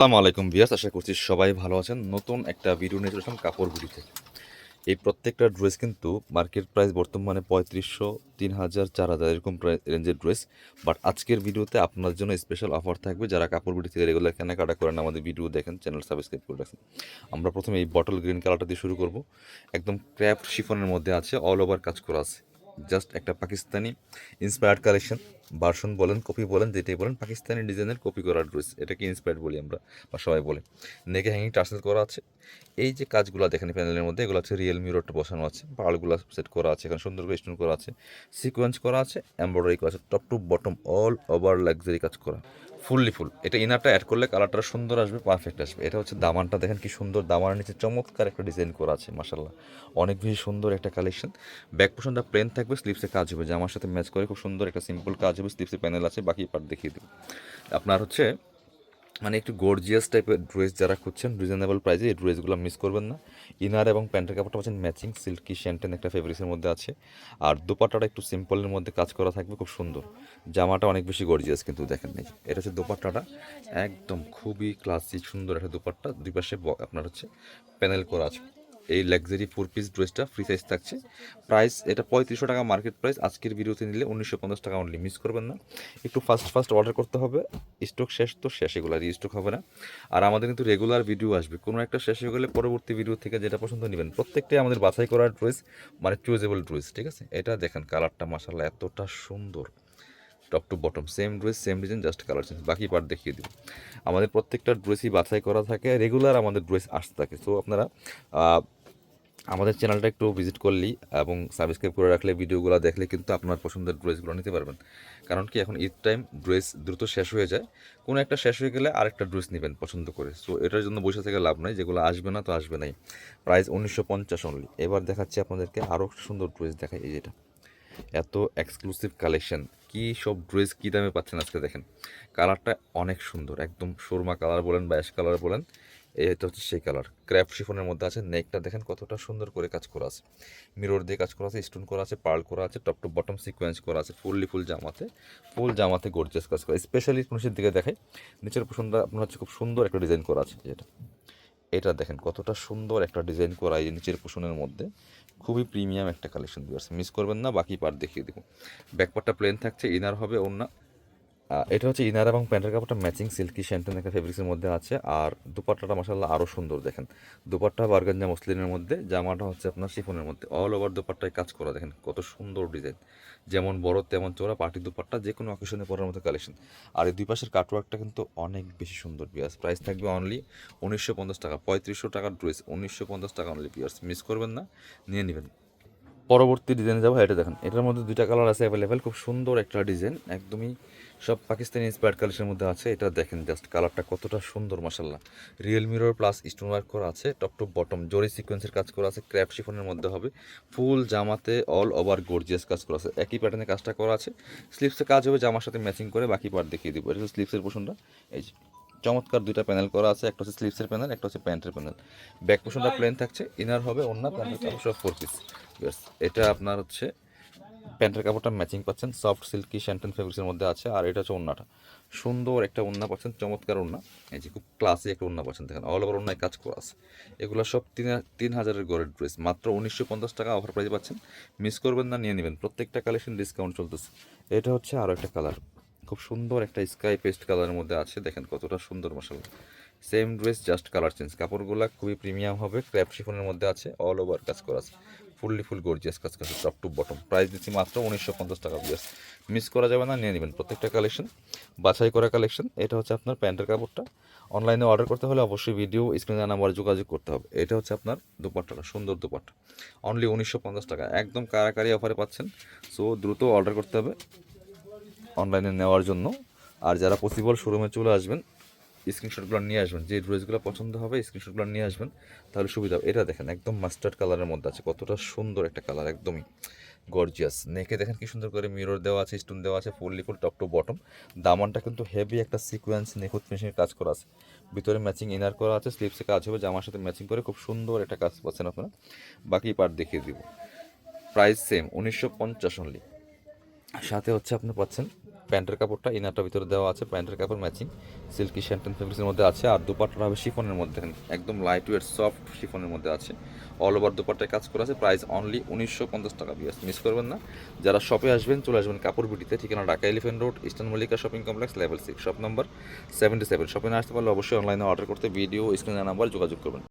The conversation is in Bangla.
আসসালামু আলাইকুম ভিউয়ার্স, আশা করছি সবাই ভালো আছেন। নতুন একটা ভিডিও নিয়ে চলে আসলাম কাপড় বিডি থেকে। এই প্রত্যেকটা ড্রেস কিন্তু মার্কেট প্রাইস বর্তমানে ৩৫০০, ৩০০০, ৪০০০ এরকম রেঞ্জের ড্রেস। বাট আজকের ভিডিওতে আপনার জন্য স্পেশাল অফার থাকবে। যারা কাপড় বিডি থেকে রেগুলার কেনাকাটা করেন, আমাদের ভিডিও দেখেন, চ্যানেল সাবস্ক্রাইব করে রাখেন। আমরা প্রথমে এই বটল গ্রিন কালারটা দিয়ে শুরু করব। একদম ক্র্যাফট শিফনের মধ্যে আছে, অল ওভার কাজ করা আছে। জাস্ট একটা পাকিস্তানি ইন্সপায়ার্ড কালেকশন, ভার্সন বলেন, কপি বলেন, যেটাই বলেন, পাকিস্তানি ডিজাইনের কপি করা ড্রেস, এটাকে ইন্সপায়ার্ড বলি আমরা, বা সবাই বলে। নেকে হ্যাঙ্গিং টার্সেল করা আছে। এই যে কাজগুলো দেখেন প্যানেলের মধ্যে, এগুলো হচ্ছে রিয়েল মিররটা বসানো আছে, পাড়গুলো সেট করা আছে, এখানে সুন্দর করে স্টোন করা আছে, সিকোয়েন্স করা আছে, এমব্রয়ডারি করা আছে, top to bottom all over luxury কাজ করা, ফুললি ফুল। এটা ইনারটা অ্যাড করলে কালারটা সুন্দর আসবে, পারফেক্ট আসবে। এটা হচ্ছে দামানটা, দেখেন কি সুন্দর, দামানের নিচে চমৎকার একটা ডিজাইন করা আছে, মাশাল্লাহ অনেক বেশি সুন্দর একটা কালেকশন। ব্যাক পোর্শনটা প্লেন থাকবে, স্লিপসে কাজ হবে, জামার সাথে ম্যাচ করে খুব সুন্দর একটা সিম্পল কাজ হবে, স্লিপসে প্যানেল আছে, বাকি পার্ট দেখিয়ে দেবো। আপনার হচ্ছে মানে একটু গর্জিয়াস টাইপের ড্রেস যারা খুঁজছেন রিজনেবল প্রাইসে, এই ড্রেসগুলো মিস করবেন না। ইনার এবং প্যান্টের কাপড়টা পাচ্ছেন ম্যাচিং, সিল্কি শ্যান্টেন একটা ফেব্রিক্সের মধ্যে আছে। আর দোপাট্টাটা একটু সিম্পলের মধ্যে কাজ করা থাকবে, খুব সুন্দর। জামাটা অনেক বেশি গর্জিয়াস কিন্তু, দেখেন নেই, এটা হচ্ছে দোপাট্টাটা, একদম খুবই ক্লাসিক সুন্দর একটা দোপাট্টা। দুই পাশে আপনার হচ্ছে প্যানেল করা আছে। এই লাক্সারি 4 পিস ড্রেসটা ফ্রি সাইজ থাকছে। প্রাইস এটা ৩৫০০ টাকা মার্কেট প্রাইস, আজকের ভিডিওতে নিলে ১৯৫০ টাকা অনলি, মিস করবেন না। একটু ফাস্ট অর্ডার করতে হবে, স্টক শেষ তো শেষ, এগুলো আর স্টক হবে না। আর আমাদের কিন্তু রেগুলার ভিডিও আসবে, কোনো একটা শেষ হয়ে গেলে পরবর্তী ভিডিও থেকে যেটা পছন্দ নেবেন। প্রত্যেকটাই আমাদের বাছাই করা ড্রেস, মানে চুজেবল ড্রেস, ঠিক আছে। এটা দেখেন কালারটা মাশাআল্লাহ এতটা সুন্দর, top to bottom same dress same design, just colour change, বাকি পার্ট দেখিয়ে দিব। আমাদের প্রত্যেকটা ড্রেসই বাছাই করা থাকে, রেগুলার আমাদের ড্রেস আসতে থাকে। সো আপনারা আমাদের চ্যানেলটা একটু ভিজিট করলেই এবং সাবস্ক্রাইব করে রাখলে, ভিডিওগুলো দেখলে কিন্তু আপনার পছন্দের ড্রেসগুলো নিতে পারবেন। কারণ কি, এখন ঈদ টাইম, ড্রেস দ্রুত শেষ হয়ে যায়, কোনো একটা শেষ হয়ে গেলে আরেকটা ড্রেস নেবেন পছন্দ করে। সো এটার জন্য বসে থেকে লাভ নাই, যেগুলো আসবে না তো আসবে নাই। Price ১৯৫০ only. এবার দেখাচ্ছি আপনাদেরকে আরও সুন্দর ড্রেস, দেখাই এই যেটা, এত এক্সক্লুসিভ কালেকশন, কি সব ড্রেস কী দামে পাচ্ছেন আজকে দেখেন। কালারটা অনেক সুন্দর, একদম সুরমা কালার বলেন বা অ্যাশ কালার বলেন, এটা হচ্ছে সেই কালার। ক্র্যাপ শিফনের মধ্যে আছে, নেকটা দেখেন কতটা সুন্দর করে কাজ করা আছে, মিরর দিয়ে কাজ করা আছে, স্টোন করা আছে, পার্ল করা আছে, টপ টু বটম সিকোয়েন্স করা আছে, ফুল জামাতে গর্জিয়াস কাজ করা। স্পেশালি নিচের দিকে দেখাই, নিচের পোর্শনটা আপনার হচ্ছে খুব সুন্দর একটা ডিজাইন করা আছে, যেটা এটা দেখেন কতটা সুন্দর একটা ডিজাইন করা, এই নিচের পোর্শনের মধ্যে খুবই প্রিমিয়াম একটা কালেকশন, মিস করবেন না। বাকি পার্ট দেখিয়ে দেবো। ব্যাকপার্টটা প্লেন থাকছে, ইনার হবে ওড়না। এটা হচ্ছে ইনার এবং প্যান্টের কাপড়টা ম্যাচিং, সিল্কি শ্যান্টেন একটা ফেব্রিক্সের মধ্যে আছে। আর দুপাট্টাটা মাসাল্লাহ আরও সুন্দর, দেখেন দুপাট্টা বারগাঞ্জা মসলিনের মধ্যে, জামাটা হচ্ছে আপনার শিফনের মধ্যে, অল ওভার দুপাট্টায় কাজ করা, দেখেন কত সুন্দর ডিজাইন, যেমন বড় তেমন চোরা, পার্টি দুপাট্টা যে কোনো অকেশনে পরার মতো কালেকশন। আর এই দুই পাশের কাটওয়ার্কটা কিন্তু অনেক বেশি সুন্দর বিয়ার্স। প্রাইস থাকবে অনলি ১৯৫০ টাকা, ৩৫০০ টাকার ড্রেস ১৯৫০ টাকা অনলি বিয়ার্স, মিস করবেন না, নিয়ে নেবেন। পরবর্তী ডিজাইনে যাবো, এটা দেখেন, এটার মধ্যে দুইটা কালার আছে অ্যাভেলেবেল, খুব সুন্দর একটা ডিজাইন, একদমই সব পাকিস্তানি ইন্সপায়ার্ড কালেকশনের মধ্যে আছে। এটা দেখেন জাস্ট কালারটা কতটা সুন্দর, মাসাল্লাহ real mirror plus stone work করা আছে, টপ টু বটম জরি সিকোয়েন্সের কাজ করা আছে, ক্র্যাপ শিফনের মধ্যে হবে, ফুল জামাতে অল ওভার গর্জিয়াস কাজ করা আছে, একই প্যাটার্নে কাজটা করা আছে। স্লিপসে কাজ হবে জামার সাথে ম্যাচিং করে, বাকি পার্ট দেখিয়ে দিব। এটা হচ্ছে স্লিপসের পোর্শনটা, এই যে চমৎকার দুইটা প্যানেল করা আছে, একটা হচ্ছে স্লিপসের প্যানেল, একটা হচ্ছে প্যান্টের প্যানেল। ব্যাক পোর্শনটা প্লেন থাকছে, ইনার হবে অন্য প্যান্টের কাপড় সব 4 পিস। এটা আপনার হচ্ছে প্যান্টের কাপড়টা ম্যাচিং পাচ্ছেন, সফট সিল্কি শ্যান্টেন ফেব্রিক্সের মধ্যে আছে। আর এটা হচ্ছে ওড়নাটা, সুন্দর একটা ওড়না পাচ্ছেন, চমৎকার ওড়না, এই যে খুব ক্লাসি একটা ওড়না পাচ্ছেন, দেখেন অল ওভার ওড়নায় কাজ করা আছে। এগুলো সব ৩,০০০-এর গড়ের ড্রেস, মাত্র ১৯৫০ টাকা অফার প্রাইসে পাচ্ছেন, মিস করবেন না, নিয়ে নেবেন। প্রত্যেকটা কালেকশন ডিসকাউন্ট চলতেছে। এটা হচ্ছে আরও একটা কালার, খুব সুন্দর একটা স্কাই পেস্ট কালারের মধ্যে আছে, দেখেন কতটা সুন্দর, মাসাল্লাহ same dress just colour change. কাপড়গুলো খুবই প্রিমিয়াম হবে, ক্র্যাপ শিফনের মধ্যে আছে, অল ওভার কাজ করা আছে, ফুল গর্জিয়াস কাজ করা আছে, টপ টু বটম। প্রাইস দিচ্ছি মাত্র ১৯৫০ টাকা বিয়ার্স, মিস করা যাবে না, নিয়ে নেবেন। প্রত্যেকটা কালেকশন বাছাই করা কালেকশন। এটা হচ্ছে আপনার প্যান্টের কাপড়টা, অনলাইনে অর্ডার করতে হলে অবশ্যই ভিডিও স্ক্রিনে নাম্বারে যোগাযোগ করতে হবে। এটা হচ্ছে আপনার দুপাট্টাটা, সুন্দর দুপাট্টা, অনলি ১৯৫০ টাকা, একদম কারাকারি অফারে পাচ্ছেন। সো দ্রুত অর্ডার করতে হবে অনলাইনে নেওয়ার জন্য। আর যারা পসিবল শোরুমে চলে আসবেন, স্ক্রিনশটগুলো নিয়ে আসবেন, যে ড্রেসগুলো পছন্দ হবে স্ক্রিনশটগুলো নিয়ে আসবেন, তাহলে সুবিধা হবে। এটা দেখেন একদম মাস্টার্ড কালারের মধ্যে আছে, কতটা সুন্দর একটা কালার, একদমই গর্জিয়াস। নেকে দেখেন কি সুন্দর করে মিরর দেওয়া আছে, স্টোন দেওয়া আছে, ফুল টপ টু বটম। দামানটা কিন্তু হেভি একটা সিকোয়েন্স নিখুঁত ফিনিশিংয়ের কাজ করা আছে, ভিতরে ম্যাচিং ইনার করা আছে, স্লিপসে কাজ হবে, জামার সাথে ম্যাচিং করে খুব সুন্দর একটা কাজ পাচ্ছেন আপনারা। বাকি পার্ট দেখিয়ে দিব। Price same ১৯৫০ only. সাথে হচ্ছে আপনি পাচ্ছেন প্যান্টের কাপড়টা ইনারটার ভিতরে দেওয়া আছে, প্যান্টের কাপড় ম্যাচিং সিল্কি শ্যান্টেন ফেব্রিক্সের মধ্যে আছে। আর দুপাট্টাটা হবে শিফনের মধ্যে, দেখেন একদম লাইট ওয়েট সফট শিফনের মধ্যে আছে। অল ওভার দুপাট্টায় কাজ করা আছে। প্রাইস অনলি 1950 টাকা। বিয়াস মিস করবেন না, যারা শপে আসবেন চলে আসবেন কাপড় বিটিতে, ঠিকানা Dhaka elephant road, eastern Mallika shopping complex, level 6, shop number 77। শপে না আসতে পারলে অবশ্যই অনলাইনে অর্ডার করতে ভিডিও স্ক্রিনে নাম্বার যোগাযোগ করবেন।